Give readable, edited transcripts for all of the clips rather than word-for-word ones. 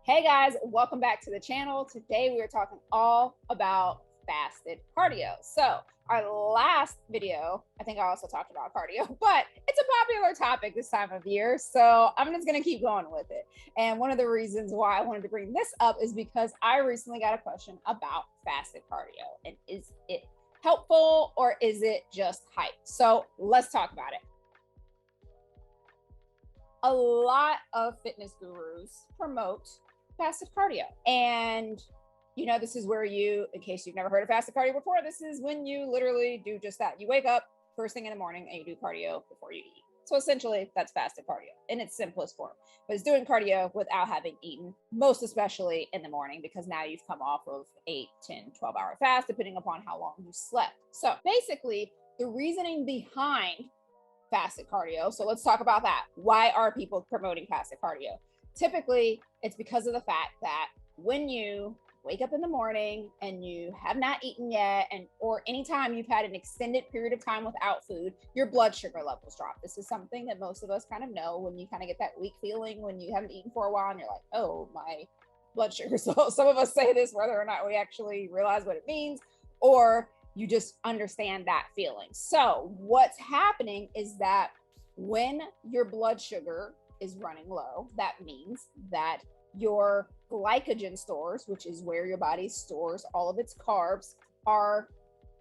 Hey guys, welcome back to the channel. Today we are talking all about fasted cardio. So our last video, I think I also talked about cardio, but it's a popular topic this time of year. So I'm just going to keep going with it. And one of the reasons why I wanted to bring this up is because I recently got a question about fasted cardio. And is it helpful or is it just hype? So let's talk about it. A lot of fitness gurus promote fasted cardio. And this is where you, in case you've never heard of fasted cardio before, this is when you literally do just that. You wake up first thing in the morning and you do cardio before you eat. So essentially that's fasted cardio in its simplest form, but it's doing cardio without having eaten, most especially in the morning, because now you've come off of 8, 10, 12-hour fast, depending upon how long you slept. So basically the reasoning behind fasted cardio. So let's talk about that. Why are people promoting fasted cardio? Typically, it's because of the fact that when you wake up in the morning and you have not eaten yet, or anytime you've had an extended period of time without food, your blood sugar levels drop. This is something that most of us kind of know when you kind of get that weak feeling when you haven't eaten for a while and you're like, oh, my blood sugar. So some of us say this whether or not we actually realize what it means, or you just understand that feeling. So what's happening is that when your blood sugar is running low, that means that your glycogen stores, which is where your body stores all of its carbs, are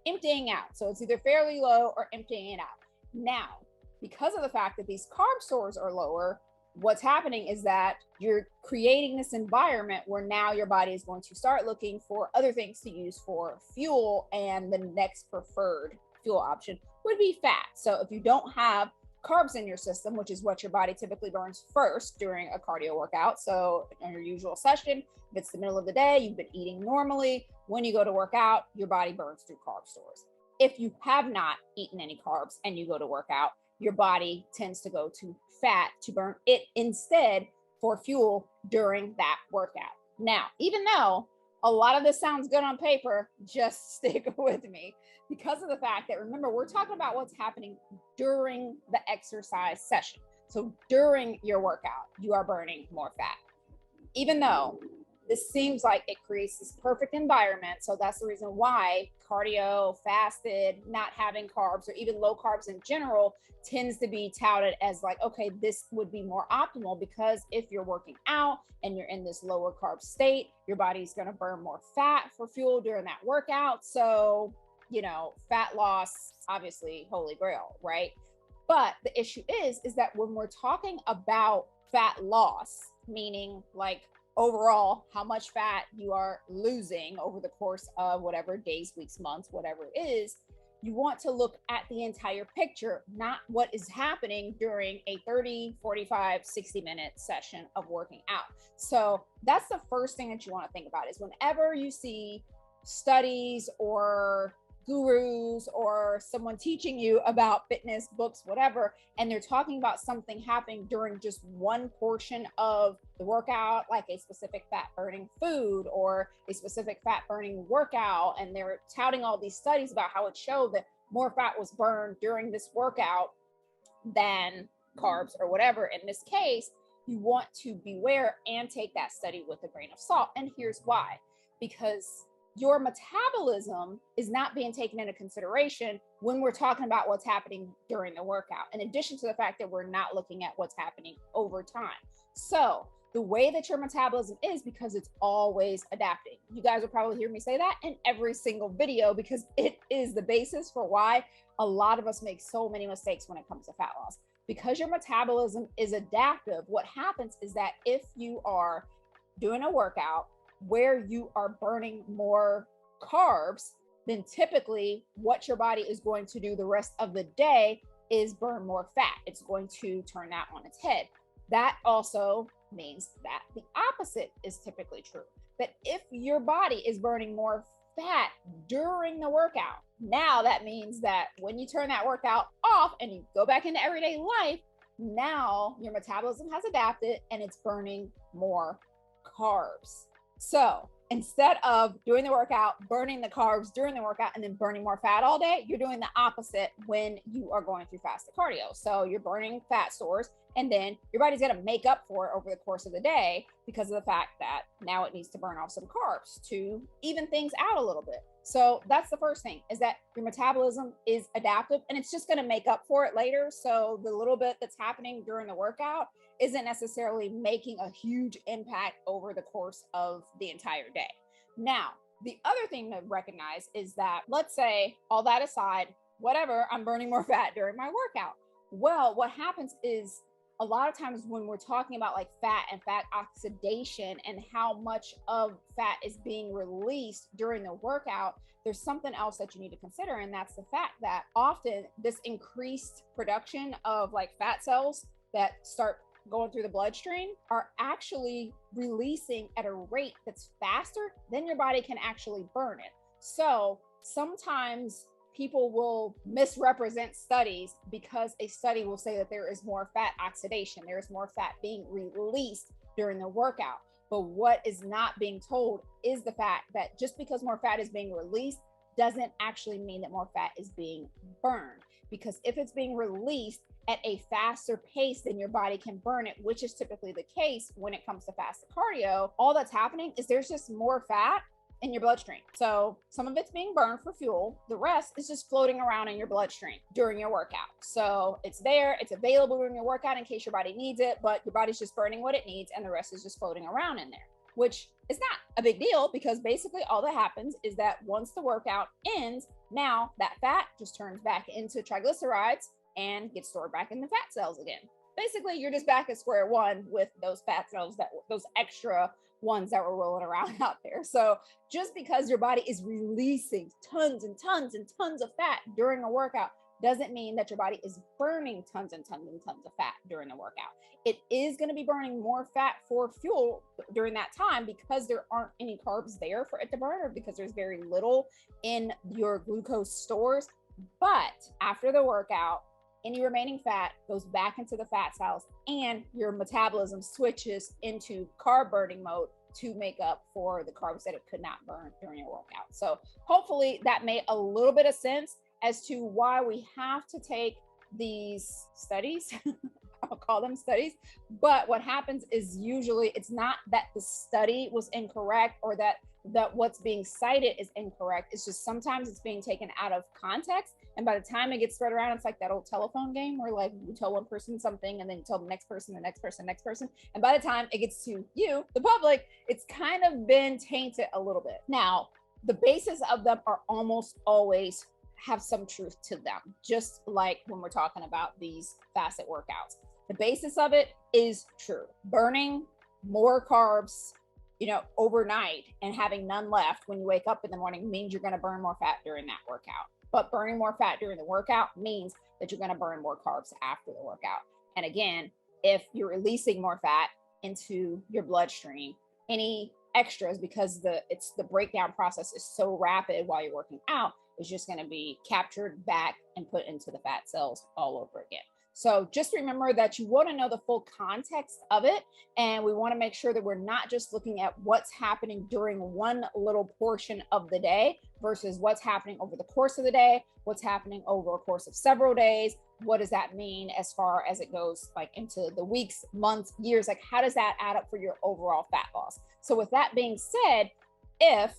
emptying out. So it's either fairly low or emptying it out. Now, because of the fact that these carb stores are lower, what's happening is that you're creating this environment where now your body is going to start looking for other things to use for fuel, and the next preferred fuel option would be fat. So if you don't have carbs in your system, which is what your body typically burns first during a cardio workout, so in your usual session, if it's the middle of the day, you've been eating normally, when you go to work out, your body burns through carb stores. If you have not eaten any carbs and you go to work out, your body tends to go to fat to burn it instead for fuel during that workout. Now, even though a lot of this sounds good on paper, just stick with me because of the fact that, remember, we're talking about what's happening during the exercise session. So during your workout, you are burning more fat. Even though this seems like it creates this perfect environment. So that's the reason why cardio, fasted, not having carbs, or even low carbs in general tends to be touted as like, okay, this would be more optimal, because if you're working out and you're in this lower carb state, your body's going to burn more fat for fuel during that workout. So, fat loss, obviously, holy grail, right? But the issue is that when we're talking about fat loss, meaning like overall how much fat you are losing over the course of whatever days, weeks, months, whatever it is, you want to look at the entire picture, not what is happening during a 30, 45, 60-minute session of working out. So that's the first thing that you want to think about, is whenever you see studies or gurus or someone teaching you about fitness, books, whatever, and they're talking about something happening during just one portion of the workout, like a specific fat burning food or a specific fat burning workout, and they're touting all these studies about how it showed that more fat was burned during this workout than carbs or whatever. In this case, you want to beware and take that study with a grain of salt. And here's why: because your metabolism is not being taken into consideration when we're talking about what's happening during the workout, in addition to the fact that we're not looking at what's happening over time. So the way that your metabolism is, because it's always adapting. You guys will probably hear me say that in every single video, because it is the basis for why a lot of us make so many mistakes when it comes to fat loss. Because your metabolism is adaptive, what happens is that if you are doing a workout where you are burning more carbs, then typically what your body is going to do the rest of the day is burn more fat. It's going to turn that on its head. That also means that the opposite is typically true. That if your body is burning more fat during the workout, now that means that when you turn that workout off and you go back into everyday life, now your metabolism has adapted and it's burning more carbs. So instead of doing the workout, burning the carbs during the workout, and then burning more fat all day, you're doing the opposite when you are going through fasted cardio. So you're burning fat stores And then your body's going to make up for it over the course of the day because of the fact that now it needs to burn off some carbs to even things out a little bit. So that's the first thing, is that your metabolism is adaptive and it's just going to make up for it later. So the little bit that's happening during the workout isn't necessarily making a huge impact over the course of the entire day. Now, the other thing to recognize is that, let's say, all that aside, whatever, I'm burning more fat during my workout. Well, what happens is, a lot of times when we're talking about like fat and fat oxidation and how much of fat is being released during the workout, there's something else that you need to consider. And that's the fact that often this increased production of like fat cells that start going through the bloodstream are actually releasing at a rate that's faster than your body can actually burn it. So sometimes people will misrepresent studies because a study will say that there is more fat oxidation, there is more fat being released during the workout. But what is not being told is the fact that just because more fat is being released doesn't actually mean that more fat is being burned. Because if it's being released at a faster pace than your body can burn it, which is typically the case when it comes to fasted cardio, all that's happening is there's just more fat in your bloodstream. So some of it's being burned for fuel. The rest is just floating around in your bloodstream during your workout. So it's there, it's available during your workout in case your body needs it, but your body's just burning what it needs and the rest is just floating around in there, which is not a big deal because basically all that happens is that once the workout ends, now that fat just turns back into triglycerides and gets stored back in the fat cells again. Basically, you're just back at square one with those fat cells, those extra ones that were rolling around out there. So just because your body is releasing tons and tons and tons of fat during a workout doesn't mean that your body is burning tons and tons and tons of fat during the workout. It is going to be burning more fat for fuel during that time because there aren't any carbs there for it to burn, or because there's very little in your glucose stores. But after the workout, any remaining fat goes back into the fat cells and your metabolism switches into carb burning mode to make up for the carbs that it could not burn during your workout. So hopefully that made a little bit of sense as to why we have to take these studies. I'll call them studies. But what happens is usually it's not that the study was incorrect or that what's being cited is incorrect. It's just sometimes it's being taken out of context. And by the time it gets spread around, it's like that old telephone game where like you tell one person something and then you tell the next person, the next person, next person. And by the time it gets to you, the public, it's kind of been tainted a little bit. Now, the basis of them are almost always have some truth to them, just like when we're talking about these fasted workouts. The basis of it is true. Burning more carbs, overnight and having none left when you wake up in the morning means you're going to burn more fat during that workout. But burning more fat during the workout means that you're going to burn more carbs after the workout. And again, if you're releasing more fat into your bloodstream, any extras, because the breakdown process is so rapid while you're working out, is just going to be captured back and put into the fat cells all over again. So just remember that you want to know the full context of it. And we want to make sure that we're not just looking at what's happening during one little portion of the day versus what's happening over the course of the day, what's happening over a course of several days. What does that mean as far as it goes like into the weeks, months, years? Like how does that add up for your overall fat loss? So with that being said, if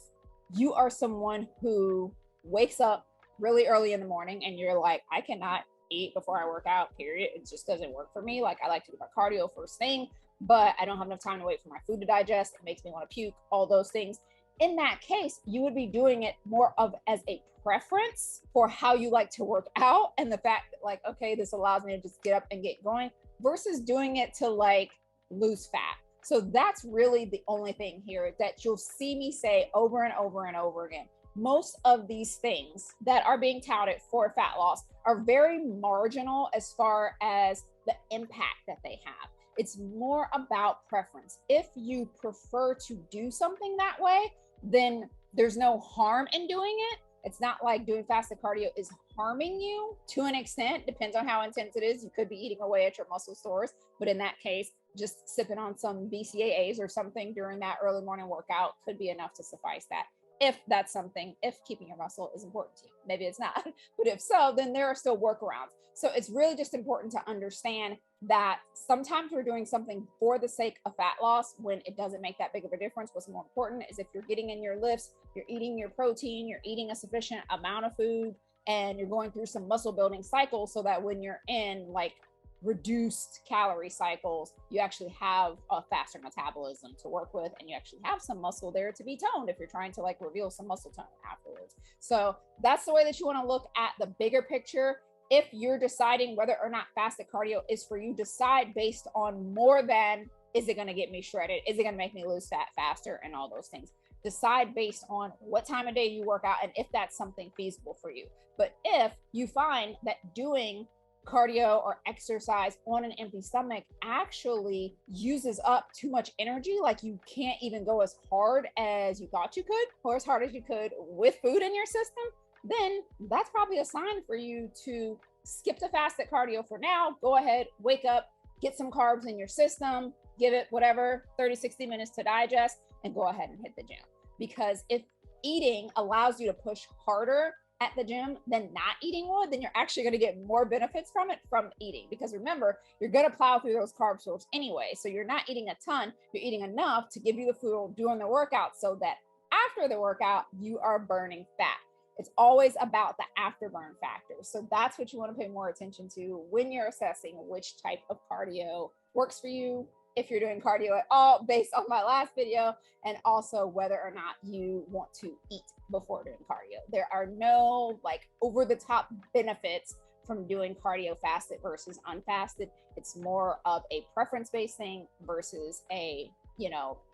you are someone who wakes up really early in the morning and you're like, I cannot eat before I work out, period. It just doesn't work for me. Like I like to do my cardio first thing, but I don't have enough time to wait for my food to digest. It makes me want to puke, all those things. In that case, you would be doing it more of as a preference for how you like to work out. And the fact that like, okay, this allows me to just get up and get going versus doing it to like lose fat. So that's really the only thing here that you'll see me say over and over and over again. Most of these things that are being touted for fat loss are very marginal as far as the impact that they have. It's more about preference. If you prefer to do something that way, then there's no harm in doing it. It's not like doing fasted cardio is harming you to an extent. Depends on how intense it is. You could be eating away at your muscle stores, but in that case, just sipping on some BCAAs or something during that early morning workout could be enough to suffice that. If that's something, if keeping your muscle is important to you. Maybe it's not, but if so, then there are still workarounds. So it's really just important to understand that sometimes we're doing something for the sake of fat loss when it doesn't make that big of a difference. What's more important is if you're getting in your lifts, you're eating your protein, you're eating a sufficient amount of food, and you're going through some muscle building cycles so that when you're in like reduced calorie cycles, you actually have a faster metabolism to work with, and you actually have some muscle there to be toned if you're trying to like reveal some muscle tone afterwards. So that's the way that you want to look at the bigger picture. If you're deciding whether or not fasted cardio is for you, decide based on more than, is it going to get me shredded? Is it going to make me lose fat faster? And all those things. Decide based on what time of day you work out and if that's something feasible for you. But if you find that doing cardio or exercise on an empty stomach actually uses up too much energy, like you can't even go as hard as you thought you could or as hard as you could with food in your system, then that's probably a sign for you to skip the fasted cardio for now. Go ahead, wake up, get some carbs in your system, give it whatever 30-60 minutes to digest, and go ahead and hit the gym. Because if eating allows you to push harder at the gym than not eating would, then you're actually going to get more benefits from it from eating. Because remember, you're going to plow through those carb stores anyway. So you're not eating a ton, you're eating enough to give you the food during the workout so that after the workout, you are burning fat. It's always about the afterburn factors. So that's what you want to pay more attention to when you're assessing which type of cardio works for you, if you're doing cardio at all, based on my last video, and also whether or not you want to eat before doing cardio. There are no like over the top benefits from doing cardio fasted versus unfasted. It's more of a preference based thing versus a,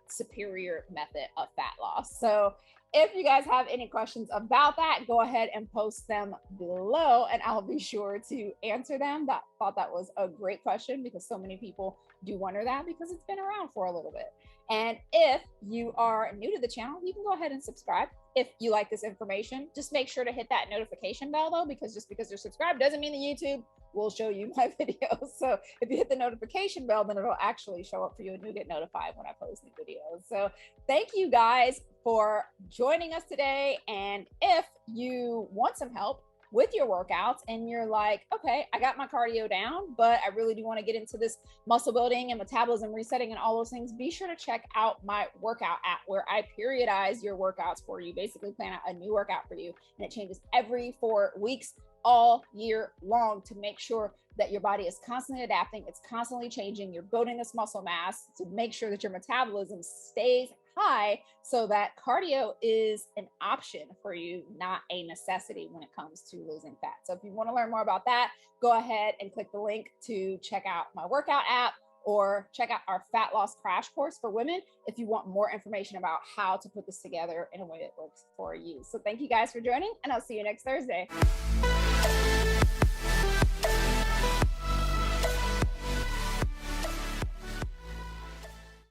superior method of fat loss. So if you guys have any questions about that, go ahead and post them below and I'll be sure to answer them. Thought that was a great question because so many people do wonder that because it's been around for a little bit. And if you are new to the channel, you can go ahead and subscribe. If you like this information, just make sure to hit that notification bell though, because just because you're subscribed doesn't mean that YouTube will show you my videos. So if you hit the notification bell, then it'll actually show up for you and you'll get notified when I post new videos. So thank you guys for joining us today. And if you want some help with your workouts and you're like, okay, I got my cardio down, but I really do want to get into this muscle building and metabolism resetting and all those things, be sure to check out my workout app where I periodize your workouts for you, basically plan out a new workout for you. And it changes every 4 weeks, all year long, to make sure that your body is constantly adapting, it's constantly changing, you're building this muscle mass to make sure that your metabolism stays high so that cardio is an option for you, not a necessity when it comes to losing fat. So if you want to learn more about that, go ahead and click the link to check out my workout app or check out our fat loss crash course for women if you want more information about how to put this together in a way that works for you. So thank you guys for joining and I'll see you next Thursday.